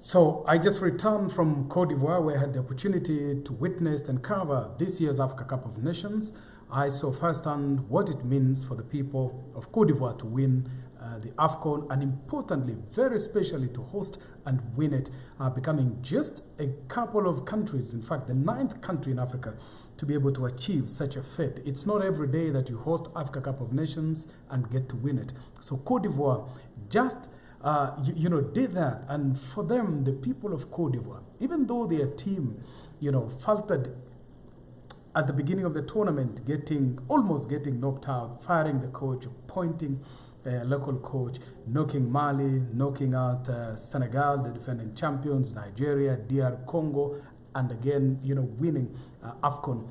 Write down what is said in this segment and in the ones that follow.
So I just returned from Côte d'Ivoire, where I had the opportunity to witness and cover this year's Africa Cup of Nations. I saw firsthand what it means for the people of Côte d'Ivoire to win the AFCON, and importantly, very especially to host and win it, becoming just a couple of countries, in fact, the 9th country in Africa to be able to achieve such a feat. It's not every day that you host Africa Cup of Nations and get to win it. So Côte d'Ivoire just did that. And for them, the people of Côte d'Ivoire, even though their team, faltered at the beginning of the tournament, almost getting knocked out, firing the coach, appointing a local coach, knocking Mali, knocking out Senegal, the defending champions, Nigeria, DR Congo, and again, winning AFCON.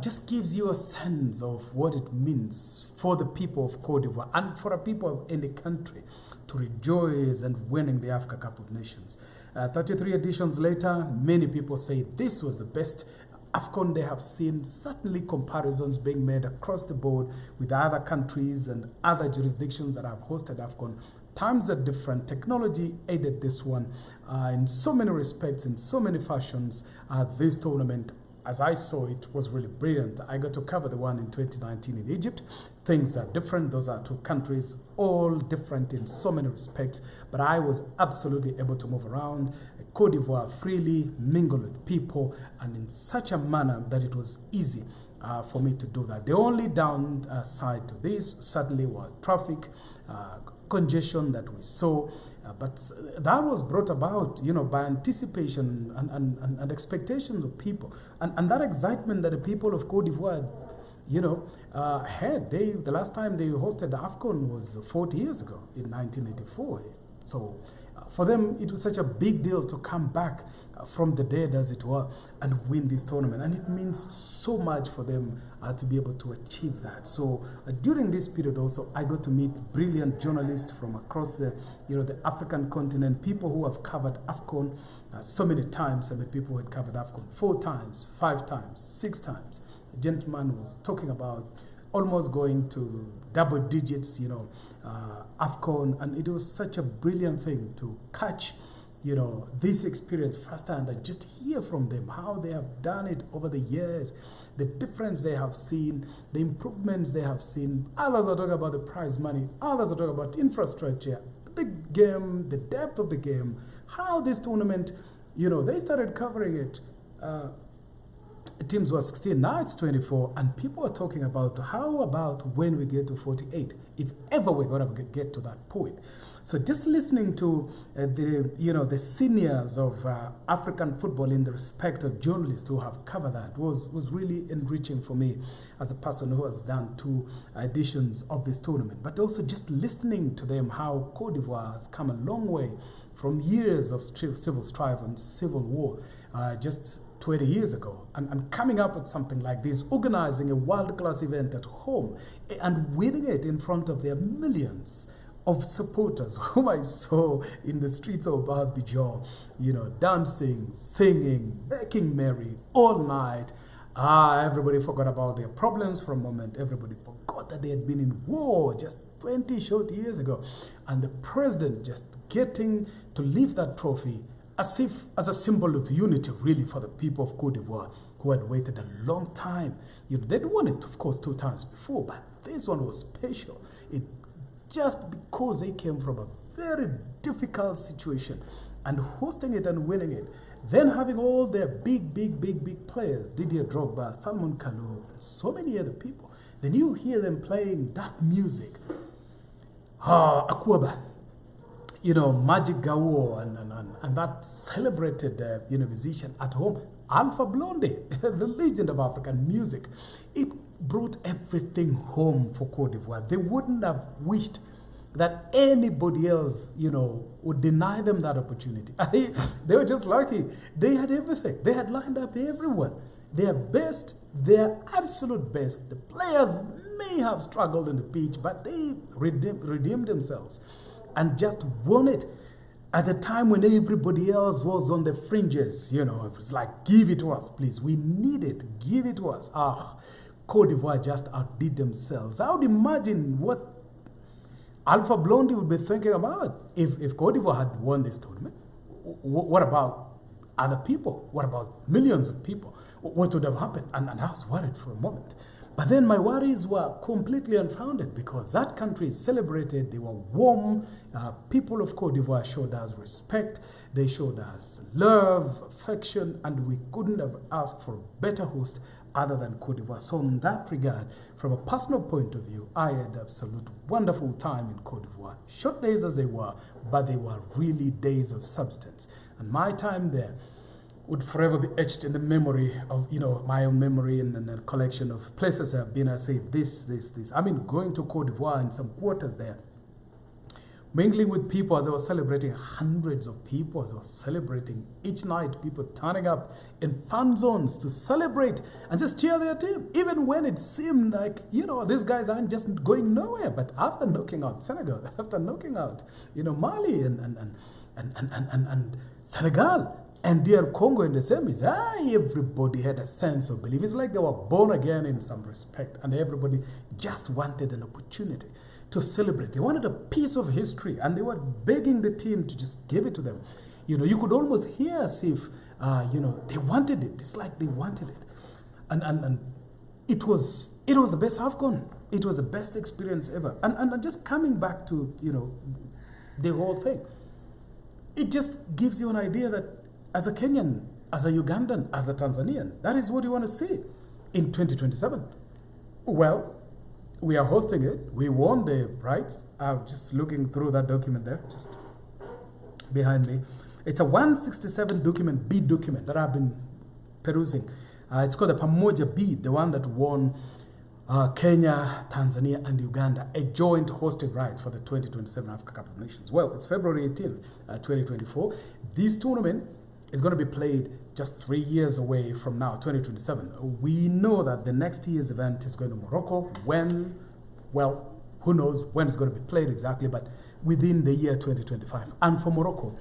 Just gives you a sense of what it means for the people of Côte d'Ivoire and for the people of any country to rejoice and winning the Africa Cup of Nations. 33 editions later, many people say this was the best AFCON they have seen. Certainly comparisons being made across the board with other countries and other jurisdictions that have hosted AFCON. Times are different. Technology aided this one in so many respects, in so many fashions. This tournament, as I saw it, was really brilliant. I got to cover the one in 2019 in Egypt. Things are different. Those are two countries, all different in so many respects. But I was absolutely able to move around Côte d'Ivoire freely, mingle with people, and in such a manner that it was easy for me to do that. The only downside to this certainly was traffic, congestion that we saw. But that was brought about, by anticipation and expectations of people. And that excitement that the people of Côte d'Ivoire, had. The last time they hosted the AFCON was 40 years ago in 1984. So for them, it was such a big deal to come back from the dead, as it were, and win this tournament. And it means so much for them to be able to achieve that. So during this period also, I got to meet brilliant journalists from across the African continent, people who have covered AFCON so many times. I met people who had covered AFCON 4 times, 5 times, 6 times. A gentleman was talking about almost going to double digits, AFCON, and it was such a brilliant thing to catch, this experience firsthand and just hear from them how they have done it over the years, the difference they have seen, the improvements they have seen. Others are talking about the prize money, others are talking about infrastructure, the game, the depth of the game, how this tournament, they started covering it. Teams were 16, now it's 24, and people are talking about how about when we get to 48, if ever we're going to get to that point. So just listening to the seniors of African football in the respect of journalists who have covered that was really enriching for me as a person who has done 2 editions of this tournament. But also just listening to them, how Côte d'Ivoire has come a long way from years of civil strife and civil war, just 20 years ago, and coming up with something like this, organizing a world-class event at home and winning it in front of their millions of supporters whom I saw in the streets of Abidjan, dancing, singing, making merry all night. Everybody forgot about their problems for a moment. Everybody forgot that they had been in war just 20 short years ago. And the president just getting to leave that trophy as a symbol of unity, really, for the people of Côte d'Ivoire who had waited a long time. They'd won it, of course, 2 times before, but this one was special. It just because they came from a very difficult situation and hosting it and winning it, then having all their big players, Didier Drogba, Salomon Kalou, and so many other people. Then you hear them playing that music, Akwaba, Magic Gawo, and that celebrated musician at home, Alpha Blondy, the legend of African music. It brought everything home for Côte d'Ivoire. They wouldn't have wished that anybody else, would deny them that opportunity. They were just lucky. They had everything. They had lined up everyone. Their best, their absolute best. The players may have struggled in the pitch, but they redeemed themselves and just won it at the time when everybody else was on the fringes. It's like, give it to us, please. We need it. Give it to us. Côte d'Ivoire just outdid themselves. I would imagine what Alpha Blondy would be thinking about if Côte d'Ivoire had won this tournament, what about other people? What about millions of people? What would have happened? And I was worried for a moment. But then my worries were completely unfounded because that country celebrated, they were warm. People of Côte d'Ivoire showed us respect, they showed us love, affection, and we couldn't have asked for a better host other than Côte d'Ivoire. So in that regard, from a personal point of view, I had absolute wonderful time in Côte d'Ivoire. Short days as they were, but they were really days of substance. And my time there would forever be etched in the memory of, my own memory and a collection of places I've been. I say this. I mean, going to Côte d'Ivoire in some quarters there, mingling with people as I was celebrating, hundreds of people as I was celebrating each night, people turning up in fan zones to celebrate and just cheer their team, even when it seemed like, these guys aren't just going nowhere. But after knocking out Senegal, after knocking out, Mali and Senegal, and dear Congo in the semis, everybody had a sense of belief. It's like they were born again in some respect, and everybody just wanted an opportunity to celebrate. They wanted a piece of history, and they were begging the team to just give it to them. You could almost hear as if, they wanted it. It's like they wanted it. And it was the best AFCON. It was the best experience ever. And just coming back to, the whole thing, it just gives you an idea that as a Kenyan, as a Ugandan, as a Tanzanian, that is what you want to see in 2027. Well, we are hosting it. We won the rights. I'm just looking through that document there, just behind me. It's a 167 document, B document that I've been perusing. It's called the Pamoja B, the one that won Kenya, Tanzania, and Uganda a joint hosting right for the 2027 Africa Cup of Nations. Well, it's February 18th, 2024. This tournament is going to be played just 3 years away from now, 2027. We know that the next year's event is going to Morocco. When? Well, who knows when it's going to be played exactly, but within the year 2025. And for Morocco,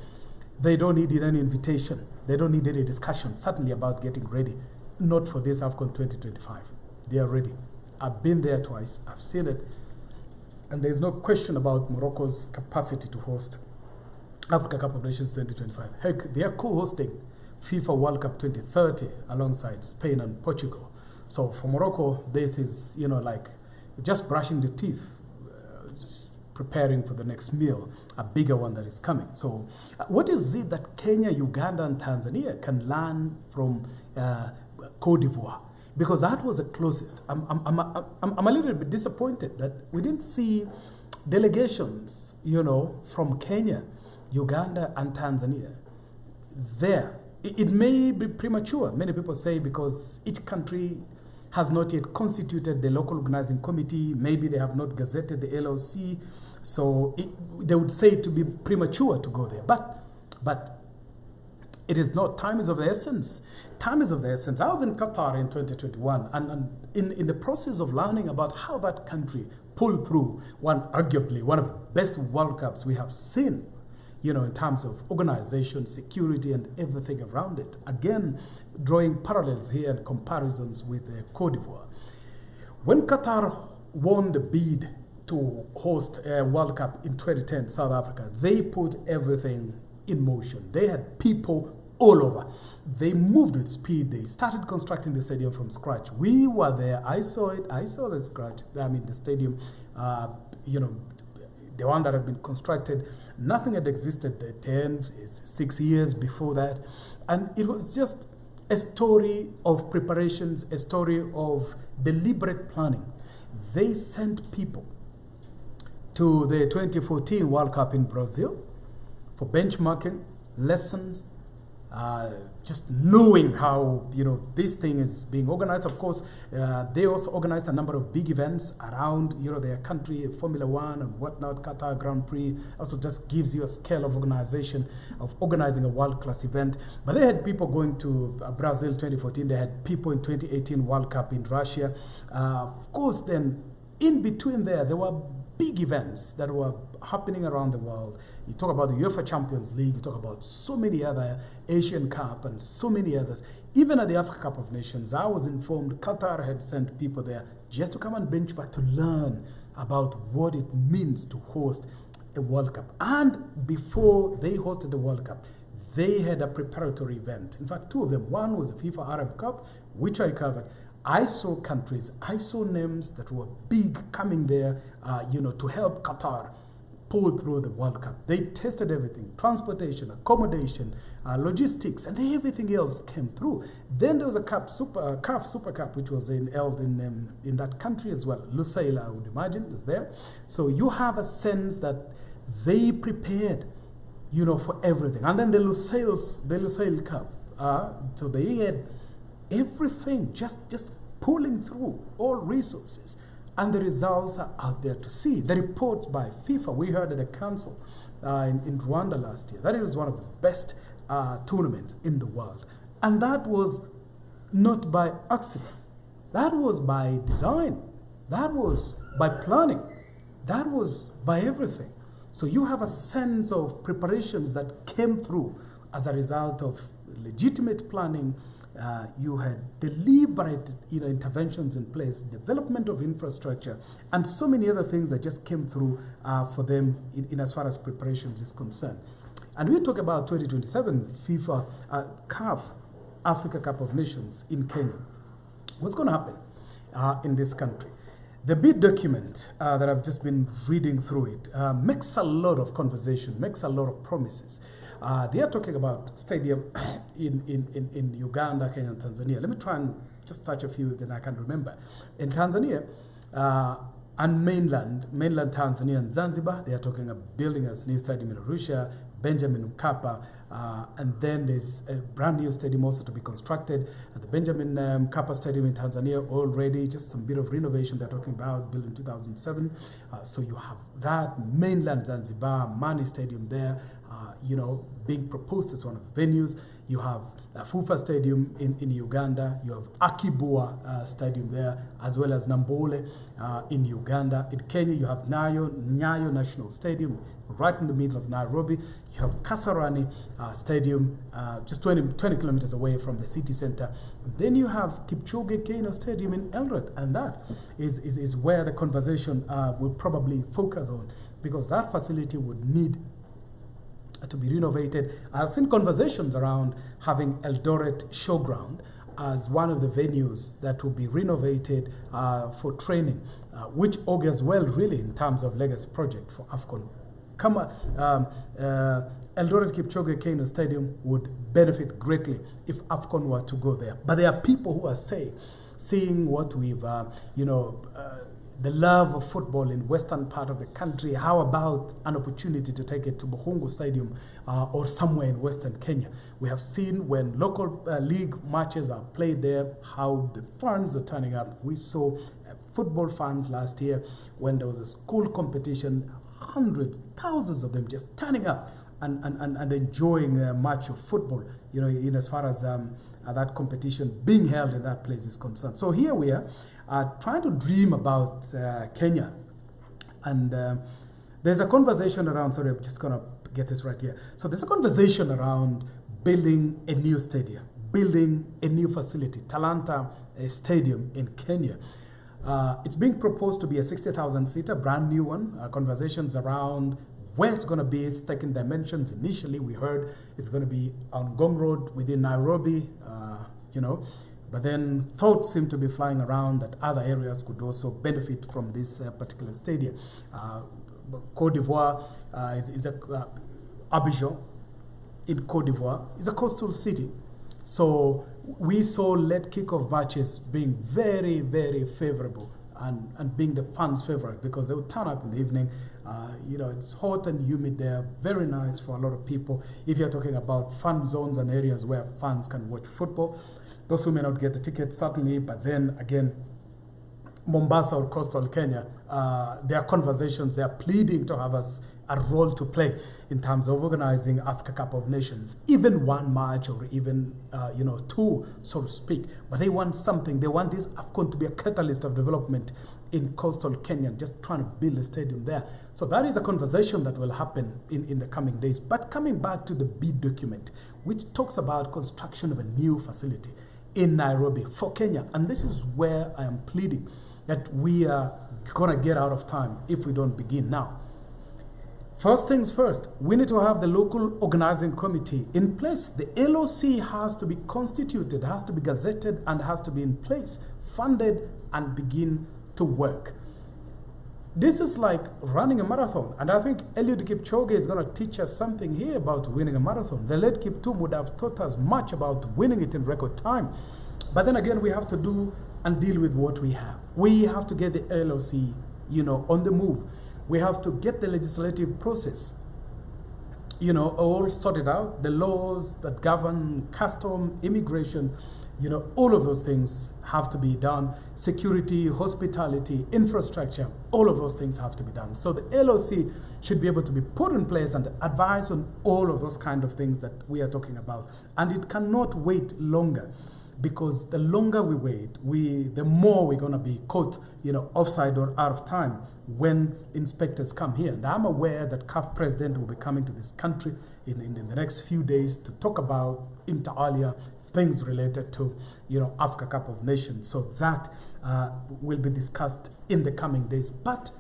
they don't need any invitation. They don't need any discussion, certainly about getting ready. Not for this AFCON 2025. They are ready. I've been there twice. I've seen it. And there's no question about Morocco's capacity to host Africa Cup of Nations 2025. Heck, they are co-hosting FIFA World Cup 2030 alongside Spain and Portugal. So for Morocco, this is, like just brushing the teeth, preparing for the next meal, a bigger one that is coming. So what is it that Kenya, Uganda, and Tanzania can learn from Côte d'Ivoire? Because that was the closest. I'm a little bit disappointed that we didn't see delegations, from Kenya, Uganda, and Tanzania there. It may be premature, many people say, because each country has not yet constituted the local organizing committee. Maybe they have not gazetted the LOC. So they would say it to be premature to go there. But it is not. Time is of the essence. Time is of the essence. I was in Qatar in 2021, and in the process of learning about how that country pulled through arguably one of the best World Cups we have seen, in terms of organization, security, and everything around it. Again, drawing parallels here and comparisons with Côte d'Ivoire. When Qatar won the bid to host a World Cup in 2010, South Africa, they put everything in motion. They had people all over. They moved with speed. They started constructing the stadium from scratch. We were there. I saw it. I saw the stadium, the one that had been constructed. Nothing had existed 6 years before that. And it was just a story of preparations, a story of deliberate planning. They sent people to the 2014 World Cup in Brazil for benchmarking, lessons, just knowing how this thing is being organized. Of course, they also organized a number of big events around their country, Formula One and whatnot. Qatar Grand Prix also just gives you a scale of organization, of organizing a world-class event. But they had people going to Brazil 2014. They had people in 2018 World Cup in Russia. Of course, then in between there were big events that were happening around the world. You talk about the UEFA Champions League, you talk about so many other Asian Cup and so many others. Even at the Africa Cup of Nations, I was informed Qatar had sent people there just to come and benchmark, to learn about what it means to host a World Cup. And before they hosted the World Cup, they had a preparatory event. In fact, two of them. One was the FIFA Arab Cup, which I covered. I saw countries, I saw names that were big coming there, to help Qatar pull through the World Cup. They tested everything: transportation, accommodation, logistics, and everything else came through. Then there was a CAF Super Cup, which was held in that country as well. Lusail, I would imagine, is there. So you have a sense that they prepared, for everything. And then the Lusail Cup, so they had everything just pulling through, all resources. And the results are out there to see. The reports by FIFA, we heard at the council in Rwanda last year, that it was one of the best tournaments in the world. And that was not by accident. That was by design. That was by planning. That was by everything. So you have a sense of preparations that came through as a result of legitimate planning. You had deliberate interventions in place, development of infrastructure, and so many other things that just came through for them in as far as preparations is concerned. And we talk about 2027 FIFA CAF Africa Cup of Nations in Kenya. What's going to happen in this country? The bid document that I've just been reading through it makes a lot of conversation, makes a lot of promises. They are talking about stadium in Uganda, Kenya, and Tanzania. Let me try and just touch a few that I can remember. In Tanzania and mainland Tanzania and Zanzibar, they are talking about building a new stadium in Arusha, Benjamin Mkapa, and then there's a brand new stadium also to be constructed at the Benjamin Mkapa Stadium in Tanzania already, just some bit of renovation they're talking about, built in 2007. So you have that. Mainland Zanzibar, Mani Stadium there, being proposed as one of the venues. You have Fufa Stadium in Uganda. You have Akibua Stadium there, as well as Nambole in Uganda. In Kenya, you have Nyayo National Stadium, right in the middle of Nairobi. You have Kasarani Stadium, just 20 kilometers away from the city center. And then you have Kipchoge Keino Stadium in Eldoret, and that is where the conversation will probably focus on, because that facility would need to be renovated. I've seen conversations around having Eldoret Showground as one of the venues that will be renovated for training, which augurs well really in terms of legacy project for AFCON. Eldoret Kipchoge Keino Stadium would benefit greatly if AFCON were to go there. But there are people who are seeing what we've, the love of football in western part of the country. How about an opportunity to take it to Buhungu Stadium or somewhere in western Kenya? We have seen when local league matches are played there, how the fans are turning up. We saw football fans last year when there was a school competition, hundreds, thousands of them just turning up and enjoying a match of football, in as far as that competition being held in that place is concerned. So here we are trying to dream about Kenya. And there's a conversation around, sorry, I'm just going to get this right here. So there's a conversation around building a new stadium, building a new facility, Talanta Stadium in Kenya. It's being proposed to be a 60,000-seater, brand new one. Conversations around where it's going to be, it's taking dimensions. Initially, we heard it's going to be on Ngong Road within Nairobi, but then thoughts seem to be flying around that other areas could also benefit from this particular stadium. Côte d'Ivoire Abidjan in Côte d'Ivoire is a coastal city. So we saw late kickoff matches being very, very favorable and being the fans' favorite, because they would turn up in the evening. It's hot and humid there, very nice for a lot of people. If you're talking about fan zones and areas where fans can watch football, those who may not get the tickets, certainly, but then again, Mombasa or coastal Kenya, there are conversations, they are pleading to have us a role to play in terms of organizing Africa Cup of Nations, even one match or even, two, so to speak. But they want something. They want this AFCON to be a catalyst of development in coastal Kenya, just trying to build a stadium there. So that is a conversation that will happen in the coming days. But coming back to the bid document, which talks about construction of a new facility in Nairobi for Kenya, and this is where I am pleading that we are going to get out of time if we don't begin now. First things first, we need to have the local organizing committee in place. The LOC has to be constituted, has to be gazetted, and has to be in place, funded, and begin to work. This is like running a marathon, and I think Eliud Kipchoge is going to teach us something here about winning a marathon. The late Kiptum would have taught us much about winning it in record time. But then again, we have to do and deal with what we have. We have to get the LOC, on the move. We have to get the legislative process, all sorted out, the laws that govern custom, immigration, all of those things have to be done. Security, hospitality, infrastructure, all of those things have to be done. So the LOC should be able to be put in place and advise on all of those kind of things that we are talking about. And it cannot wait longer, because the longer we wait, the more we're going to be caught, offside or out of time when inspectors come here. And I'm aware that CAF president will be coming to this country in the next few days to talk about, inter alia, things related to, Africa Cup of Nations. So that will be discussed in the coming days. But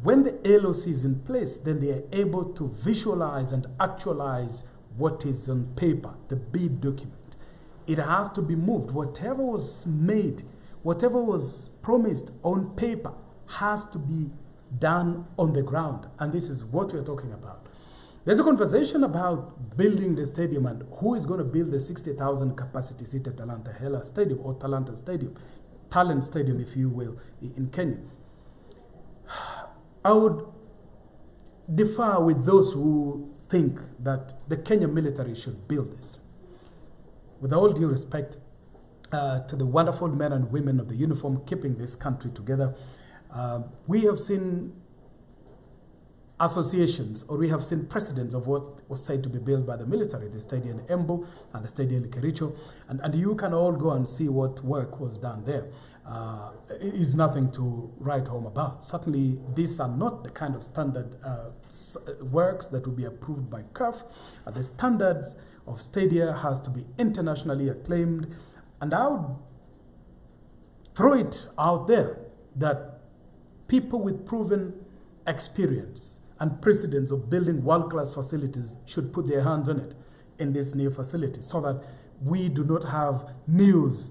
when the LOC is in place, then they are able to visualize and actualize what is on paper, the bid document. It has to be moved. Whatever was made, whatever was promised on paper has to be done on the ground. And this is what we're talking about. There's a conversation about building the stadium and who is going to build the 60,000 capacity seated Talanta Hela Stadium, or Talanta Stadium, Talent Stadium, if you will, in Kenya. I would differ with those who think that the Kenya military should build this. With all due respect to the wonderful men and women of the uniform keeping this country together, we have seen associations, or we have seen precedents of what was said to be built by the military, the stadium in Embu and the stadium in Kericho, and you can all go and see what work was done there. It is nothing to write home about. Certainly, these are not the kind of standard works that will be approved by CAF. The standards of stadia has to be internationally acclaimed, and I would throw it out there that people with proven experience and precedence of building world-class facilities should put their hands on it in this new facility, so that we do not have news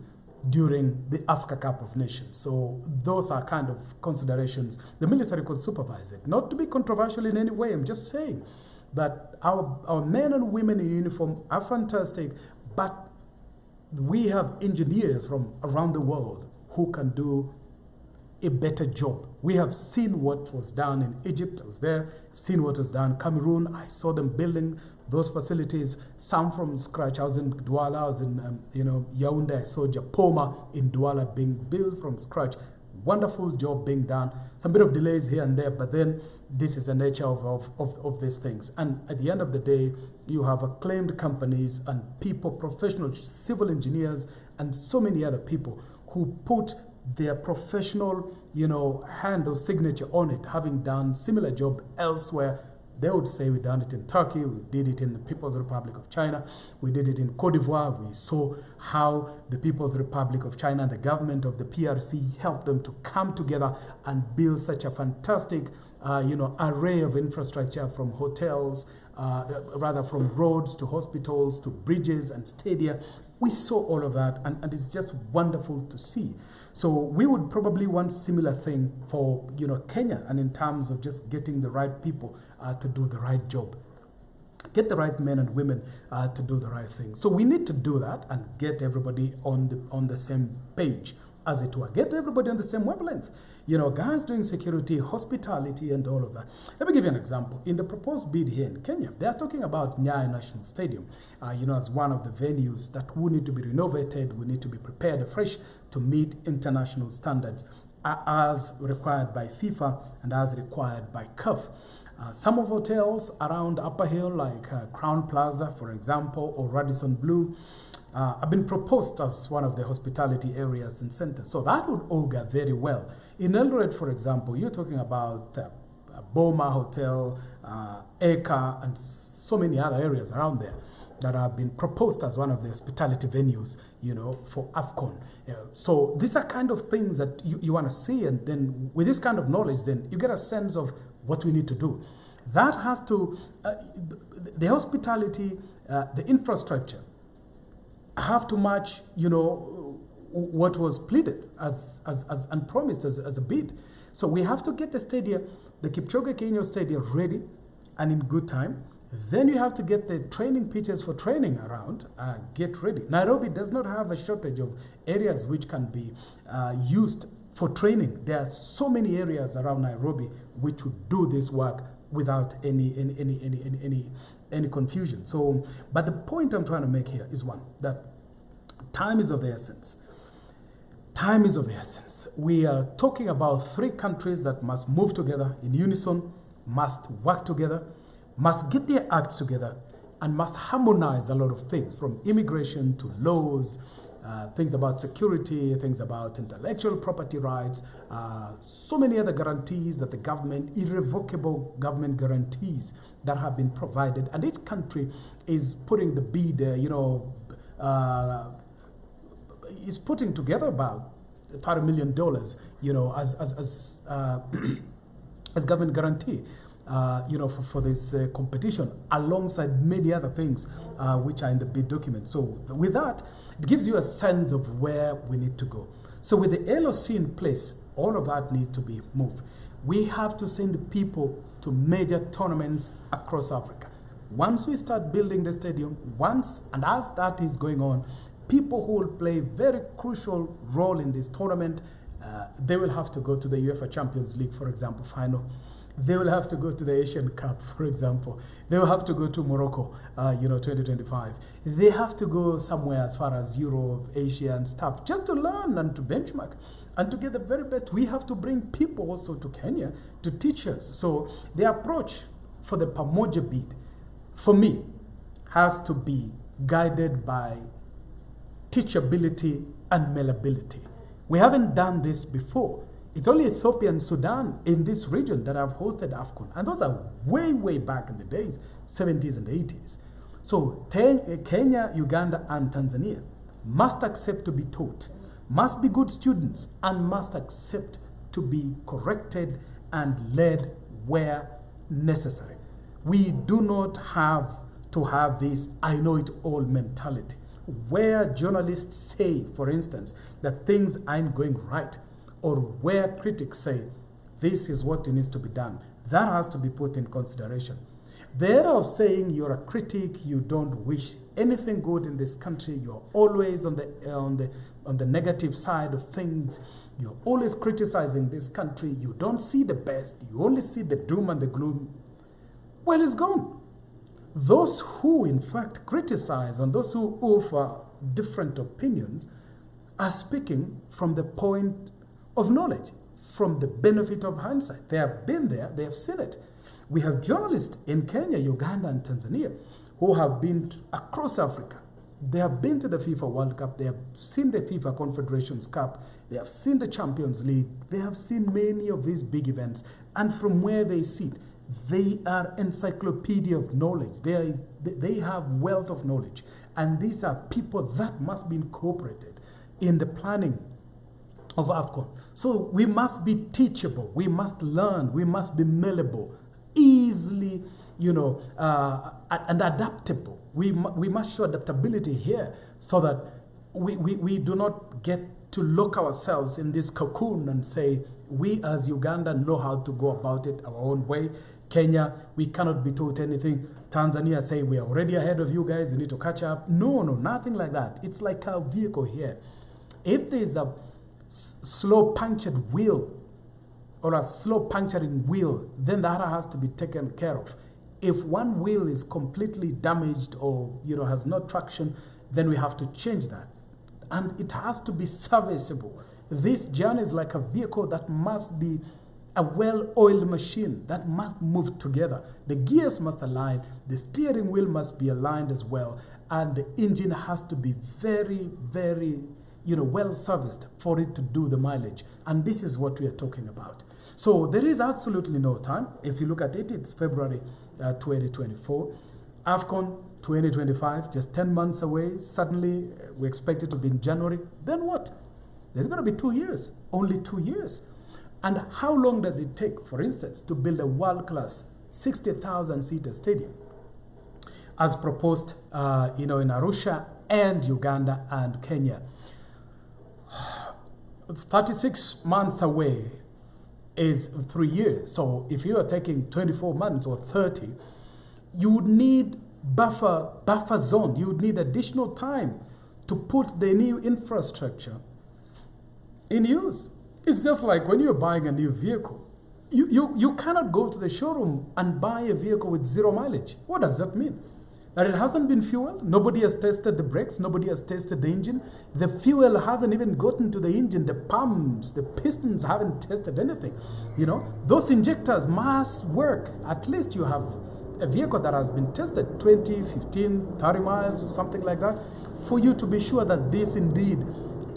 during the Africa Cup of Nations. So those are kind of considerations. The military could supervise it. Not to be controversial in any way, I'm just saying that our men and women in uniform are fantastic, but we have engineers from around the world who can do a better job. We have seen what was done in Egypt. I was there. I've seen what was done in Cameroon. I saw them building those facilities, some from scratch. I was in Douala. I was in Yaoundé. I saw Japoma in Douala being built from scratch. Wonderful job being done. Some bit of delays here and there, but then this is the nature of these things. And at the end of the day, you have acclaimed companies and people, professional civil engineers, and so many other people who put their professional, hand or signature on it, having done similar job elsewhere. They would say we done it in Turkey, we did it in the People's Republic of China, we did it in Côte d'Ivoire. We saw how the People's Republic of China and the government of the PRC helped them to come together and build such a fantastic, array of infrastructure, from hotels, from roads to hospitals to bridges and stadia. We saw all of that, and it's just wonderful to see. So we would probably want similar thing for Kenya, and in terms of just getting the right people to do the right job, get the right men and women to do the right thing. So we need to do that and get everybody on the same page, as it were. Get everybody on the same wavelength. Guys doing security, hospitality, and all of that. Let me give you an example. In the proposed bid here in Kenya, they are talking about Nyayo National Stadium, as one of the venues that will need to be renovated, will need to be prepared afresh to meet international standards as required by FIFA and as required by CAF. Some of hotels around Upper Hill, like Crown Plaza, for example, or Radisson Blue, have been proposed as one of the hospitality areas and centers. So that would augur very well. In Eldoret, for example, you're talking about Boma Hotel, Eka, and so many other areas around there. that have been proposed as one of the hospitality venues, for AFCON. So these are kind of things that you want to see, and then with this kind of knowledge, then you get a sense of what we need to do. That has to, the hospitality, the infrastructure, have to match, what was pleaded as and promised as a bid. So we have to get the stadium, the Kipchoge Keino Stadium, ready and in good time. Then you have to get the training pitches for training around, get ready. Nairobi does not have a shortage of areas which can be used for training. There are so many areas around Nairobi which would do this work without any confusion. So, but the point I'm trying to make here is one, that time is of the essence. Time is of the essence. We are talking about 3 countries that must move together in unison, must work together, must get their act together, and must harmonize a lot of things, from immigration to laws, things about security, things about intellectual property rights, so many other guarantees that the government, irrevocable government guarantees that have been provided. And each country is putting the bid, is putting together about $30 million, as government guarantee, for this competition, alongside many other things which are in the bid document. So with that, it gives you a sense of where we need to go. So with the LOC in place, all of that needs to be moved. We have to send people to major tournaments across Africa. Once we start building the stadium, and as that is going on, people who will play a very crucial role in this tournament, they will have to go to the UEFA Champions League, for example, final. They will have to go to the Asian Cup, for example. They will have to go to Morocco, 2025. They have to go somewhere as far as Europe, Asia and stuff, just to learn and to benchmark and to get the very best. We have to bring people also to Kenya to teach us. So the approach for the Pamoja bid, for me, has to be guided by teachability and malleability. We haven't done this before. It's only Ethiopia and Sudan in this region that have hosted AFCON. And those are way, way back in the days, 70s and 80s. So Kenya, Uganda, and Tanzania must accept to be taught, must be good students, and must accept to be corrected and led where necessary. We do not have to have this I know it all mentality, where journalists say, for instance, that things aren't going right, or where critics say, this is what needs to be done. That has to be put in consideration. The error of saying you're a critic, you don't wish anything good in this country, you're always on the negative side of things, you're always criticizing this country, you don't see the best, you only see the doom and the gloom, well, it's gone. Those who, in fact, criticize and those who offer different opinions are speaking from the point of knowledge, from the benefit of hindsight. They have been there, they have seen it. We have journalists in Kenya, Uganda, and Tanzania who have been across Africa. They have been to the FIFA World Cup, they have seen the FIFA Confederations Cup, they have seen the Champions League, they have seen many of these big events, and from where they sit, they are encyclopedia of knowledge. They have wealth of knowledge. And these are people that must be incorporated in the planning of AFCON. So we must be teachable. We must learn. We must be malleable, easily, and adaptable. We must show adaptability here so that we do not get to lock ourselves in this cocoon and say, we as Uganda know how to go about it our own way. Kenya, we cannot be taught anything. Tanzania say, we are already ahead of you guys, you need to catch up. No, nothing like that. It's like a vehicle here. If there's a slow punctured wheel or a slow puncturing wheel, then the other has to be taken care of. If one wheel is completely damaged or has no traction, then we have to change that. And it has to be serviceable. This journey is like a vehicle that must be a well-oiled machine that must move together. The gears must align, the steering wheel must be aligned as well, and the engine has to be very, very well serviced for it to do the mileage. And this is what we are talking about. So there is absolutely no time. If you look at it, it's February 2024. AFCON 2025, just 10 months away. Suddenly, we expect it to be in January. Then what? There's going to be 2 years, only 2 years. And how long does it take, for instance, to build a world-class 60,000-seater stadium, as proposed, in Arusha and Uganda and Kenya? 36 months away is 3 years. So if you are taking 24 months or 30, you would need buffer zone. You would need additional time to put the new infrastructure in use. It's just like when you're buying a new vehicle. You cannot go to the showroom and buy a vehicle with 0 mileage. What does that mean? That it hasn't been fueled? Nobody has tested the brakes. Nobody has tested the engine. The fuel hasn't even gotten to the engine. The pumps, the pistons haven't tested anything. Those injectors must work. At least you have a vehicle that has been tested 20, 15, 30 miles or something like that, for you to be sure that this indeed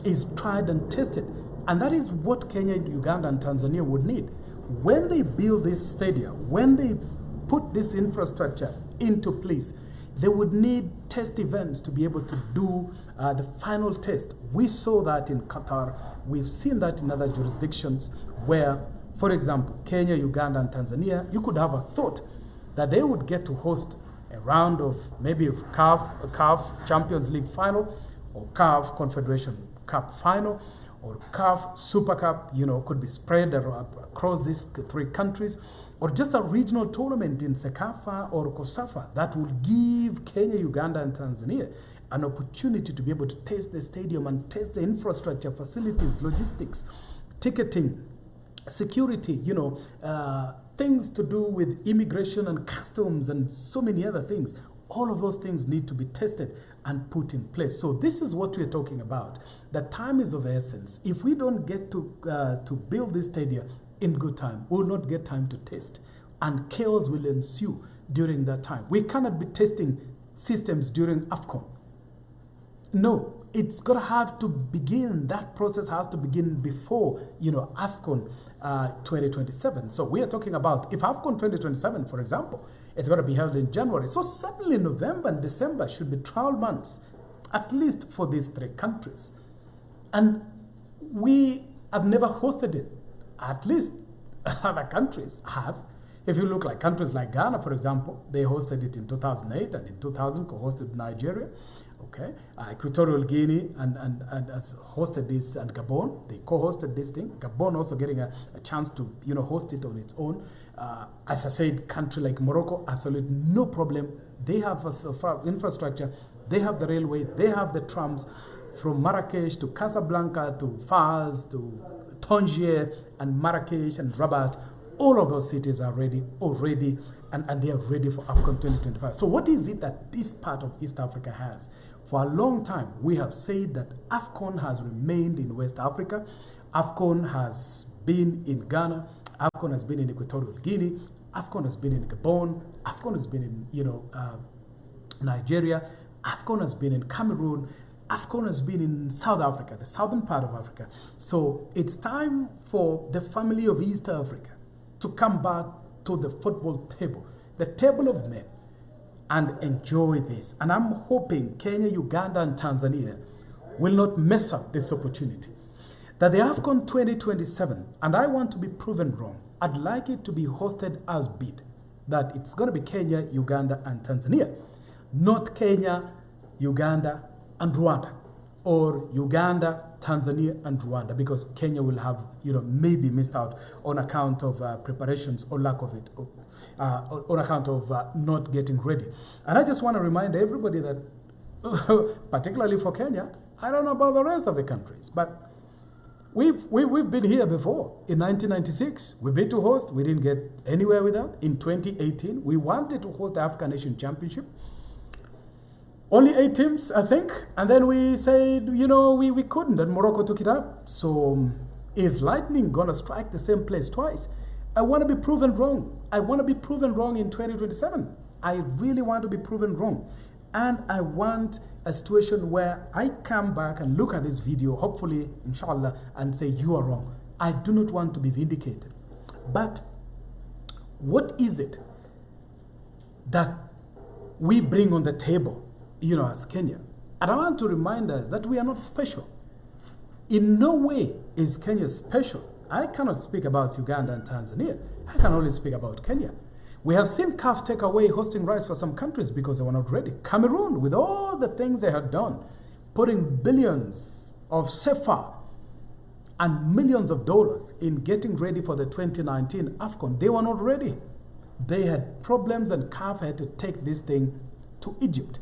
is tried and tested. And that is what Kenya, Uganda, and Tanzania would need. When they build this stadium, when they put this infrastructure into place, they would need test events to be able to do the final test. We saw that in Qatar. We've seen that in other jurisdictions where, for example, Kenya, Uganda, and Tanzania, you could have a thought that they would get to host a round of maybe CAF Champions League final, or CAF Confederation Cup final, or CAF Super Cup, could be spread across these 3 countries, or just a regional tournament in Sekafa or Kosafa that will give Kenya, Uganda, and Tanzania an opportunity to be able to test the stadium and test the infrastructure, facilities, logistics, ticketing, security, things to do with immigration and customs and so many other things. All of those things need to be tested and put in place. So this is what we're talking about. The time is of essence. If we don't get to build this stadium in good time, we'll not get time to test, and chaos will ensue during that time. We cannot be testing systems during AFCON. No, it's going to have to begin. That process has to begin before, AFCON 2027. So we are talking about, if AFCON 2027, for example, is going to be held in January, so certainly November and December should be trial months, at least for these 3 countries. And we have never hosted it. At least other countries have. If you look like countries like Ghana, for example, they hosted it in 2008, and in 2000 co-hosted Nigeria. Okay, Equatorial Guinea and has hosted this, and Gabon, they co-hosted this thing. Gabon also getting a chance to host it on its own. As I said, country like Morocco, absolutely no problem. They have infrastructure, they have the railway, they have the trams from Marrakesh to Casablanca to Fars to Tangier and Marrakesh and Rabat. All of those cities are ready already, and they are ready for AFCON 2025. So what is it that this part of East Africa has? For a long time, we have said that AFCON has remained in West Africa. AFCON has been in Ghana. AFCON has been in Equatorial Guinea. AFCON has been in Gabon. AFCON has been in, Nigeria. AFCON has been in Cameroon. AFCON has been in South Africa, the southern part of Africa. So it's time for the family of East Africa to come back to the football table, the table of men, and enjoy this. And I'm hoping Kenya, Uganda, and Tanzania will not mess up this opportunity. That the AFCON 2027, and I want to be proven wrong, I'd like it to be hosted as bid. That it's going to be Kenya, Uganda, and Tanzania, not Kenya, Uganda, and Rwanda, or Uganda, Tanzania, and Rwanda, because Kenya will have, maybe missed out on account of preparations or lack of it, on account of not getting ready. And I just want to remind everybody that, particularly for Kenya, I don't know about the rest of the countries, but we've been here before. In 1996, we bid to host. We didn't get anywhere with that. In 2018, we wanted to host the African Nation Championship. Only 8 teams, I think. And then we said, we couldn't, and Morocco took it up. So is lightning going to strike the same place twice? I want to be proven wrong. I want to be proven wrong in 2027. I really want to be proven wrong. And I want a situation where I come back and look at this video, hopefully, inshallah, and say, you are wrong. I do not want to be vindicated. But what is it that we bring on the table, as Kenya. And I want to remind us that we are not special. In no way is Kenya special. I cannot speak about Uganda and Tanzania. I can only speak about Kenya. We have seen CAF take away hosting rights for some countries because they were not ready. Cameroon, with all the things they had done, putting billions of CFA and millions of dollars in getting ready for the 2019 AFCON, they were not ready. They had problems and CAF had to take this thing to Egypt.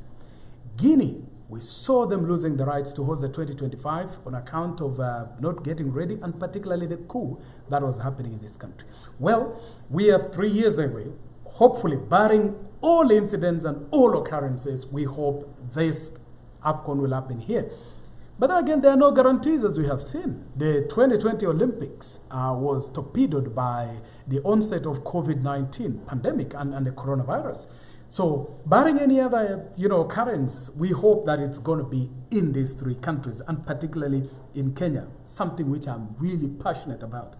Guinea, we saw them losing the rights to host the 2025 on account of not getting ready, and particularly the coup that was happening in this country. Well, we are 3 years away. Hopefully, barring all incidents and all occurrences, we hope this AFCON will happen here. But then again, there are no guarantees, as we have seen. The 2020 Olympics was torpedoed by the onset of COVID-19 pandemic and the coronavirus. So, barring any other, occurrence, we hope that it's going to be in these 3 countries, and particularly in Kenya, something which I'm really passionate about.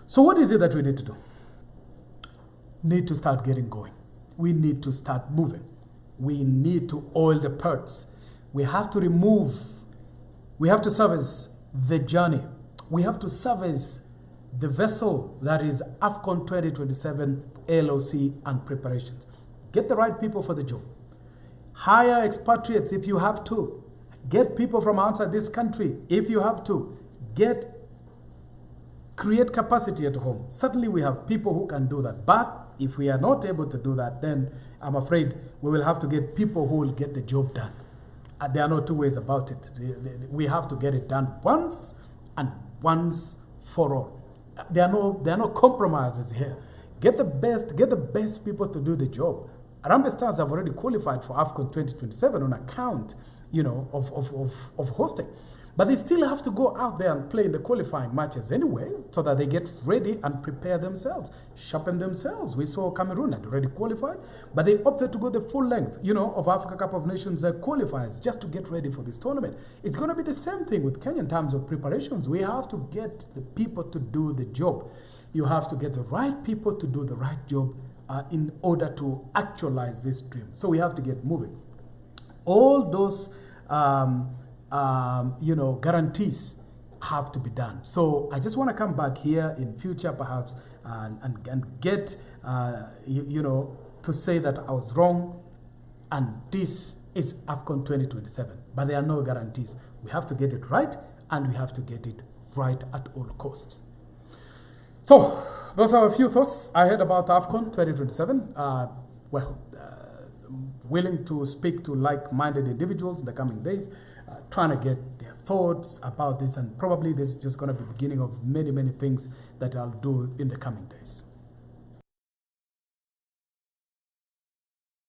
So, what is it that we need to do? Need to start getting going. We need to start moving. We need to oil the parts. We have to service the journey. We have to service the vessel that is AFCON 2027 LOC and preparations. Get the right people for the job. Hire expatriates if you have to. Get people from outside this country if you have to. Create capacity at home. Certainly we have people who can do that. But if we are not able to do that, then I'm afraid we will have to get people who will get the job done. There are no two ways about it. We have to get it done once and once for all. There are no compromises here. Get the best people to do the job. Harambee Stars have already qualified for AFCON 2027 on account, of hosting. But they still have to go out there and play in the qualifying matches anyway, so that they get ready and prepare themselves, sharpen themselves. We saw Cameroon had already qualified, but they opted to go the full length, of Africa Cup of Nations qualifiers just to get ready for this tournament. It's going to be the same thing with Kenya in terms of preparations. We have to get the people to do the job. You have to get the right people to do the right job in order to actualize this dream. So we have to get moving. All those guarantees have to be done. So I just want to come back here in future, perhaps, and get, to say that I was wrong, and this is AFCON 2027. But there are no guarantees. We have to get it right, and we have to get it right at all costs. So those are a few thoughts I had about AFCON 2027. Willing to speak to like-minded individuals in the coming days, trying to get their thoughts about this, and probably this is just going to be the beginning of many, many things that I'll do in the coming days.